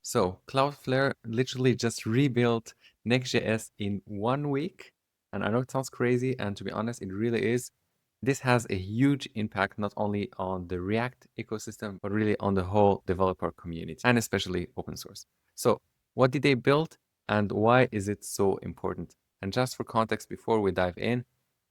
So Cloudflare literally just rebuilt Next.js in 1 week. And I know it sounds crazy, and to be honest, it really is. This has a huge impact not only on the React ecosystem, but really on the whole developer community and especially open source. So what did they build and why is it so important? And just for context, before we dive in,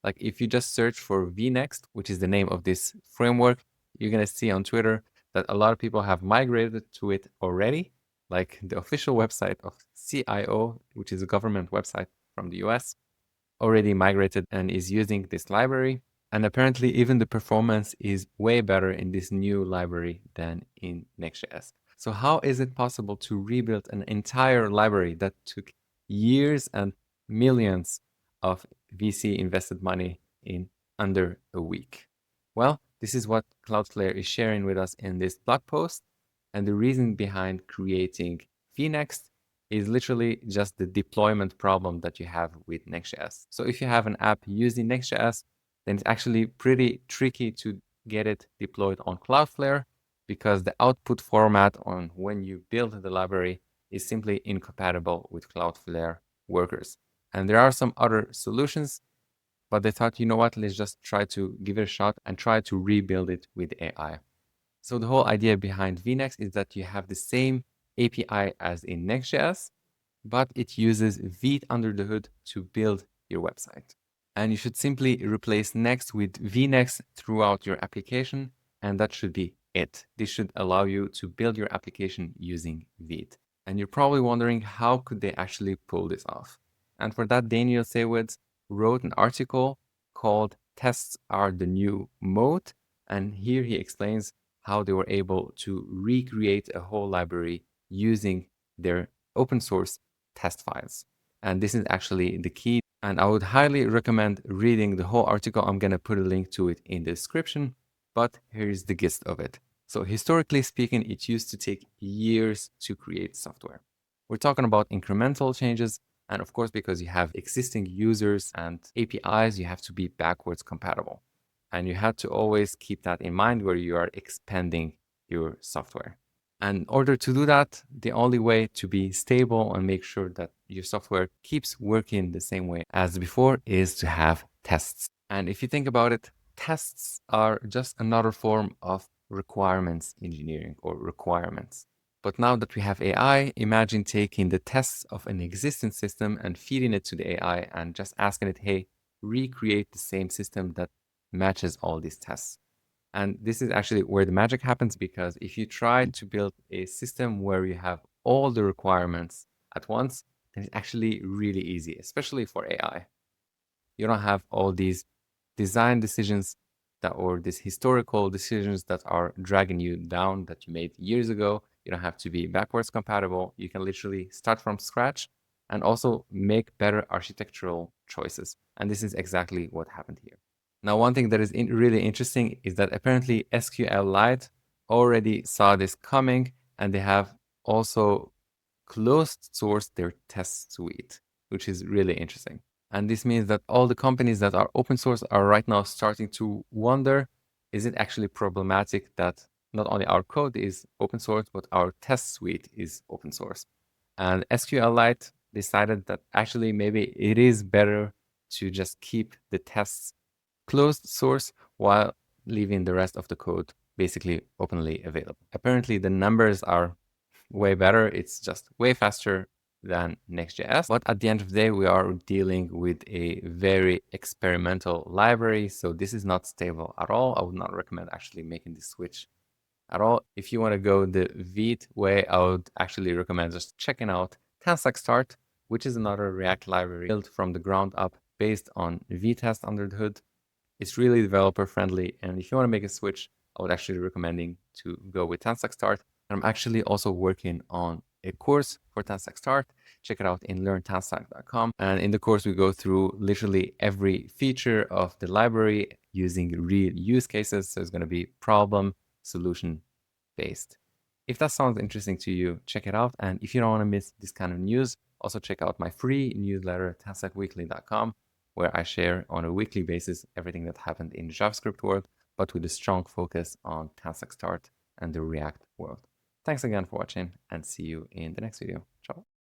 like if you just search for Vnext, which is the name of this framework, you're going to see on Twitter that a lot of people have migrated to it already. Like the official website of CIO, which is a government website from the US, already migrated and is using this library. And apparently even the performance is way better in this new library than in Next.js. So how is it possible to rebuild an entire library that took years and millions of VC invested money in under a week? Well, this is what Cloudflare is sharing with us in this blog post. And the reason behind creating Vinext is literally just the deployment problem that you have with Next.js. So if you have an app using Next.js, then it's actually pretty tricky to get it deployed on Cloudflare because the output format on when you build the library is simply incompatible with Cloudflare workers. And there are some other solutions, but they thought, you know what, let's just try to give it a shot and try to rebuild it with AI. So the whole idea behind Vnext is that you have the same API as in Next.js, but it uses Vite under the hood to build your website. And you should simply replace Next with Vnext throughout your application, and that should be it. This should allow you to build your application using Vite. And you're probably wondering, how could they actually pull this off? And for that, Daniel Saywitz wrote an article called Tests Are the New Moat. And here he explains how they were able to recreate a whole library using their open source test files. And this is actually the key. And I would highly recommend reading the whole article. I'm going to put a link to it in the description, but here's the gist of it. So historically speaking, it used to take years to create software. We're talking about incremental changes. And of course, because you have existing users and APIs, you have to be backwards compatible. And you have to always keep that in mind where you are expanding your software. And in order to do that, the only way to be stable and make sure that your software keeps working the same way as before is to have tests. And if you think about it, tests are just another form of requirements engineering or requirements. But now that we have AI, imagine taking the tests of an existing system and feeding it to the AI and just asking it, hey, recreate the same system that matches all these tests. And this is actually where the magic happens, because if you try to build a system where you have all the requirements at once, then it's actually really easy, especially for AI. You don't have all these design decisions that, or these historical decisions that are dragging you down that you made years ago. You don't have to be backwards compatible. You can literally start from scratch and also make better architectural choices. And this is exactly what happened here. Now, one thing that is really interesting is that apparently SQLite already saw this coming, and they have also closed sourced their test suite, which is really interesting. And this means that all the companies that are open source are right now starting to wonder, is it actually problematic that not only our code is open source, but our test suite is open source? And SQLite decided that actually maybe it is better to just keep the tests closed source while leaving the rest of the code basically openly available. Apparently the numbers are way better. It's just way faster than Next.js. But at the end of the day, we are dealing with a very experimental library. So this is not stable at all. I would not recommend actually making this switch at all. If you want to go the Vite way, I would actually recommend just checking out Start, which is another React library built from the ground up based on Vitest under the hood. It's really developer friendly. And if you want to make a switch, I would actually recommending to go with Start. I'm actually also working on a course for Start. Check it out in learntanstack.com. And in the course, we go through literally every feature of the library using real use cases. So it's going to be problem, solution based. If that sounds interesting to you, check it out. And if you don't want to miss this kind of news, also check out my free newsletter, tanstackweekly.com, where I share on a weekly basis everything that happened in the JavaScript world, but with a strong focus on Tanstack Start and the React world. Thanks again for watching and see you in the next video. Ciao.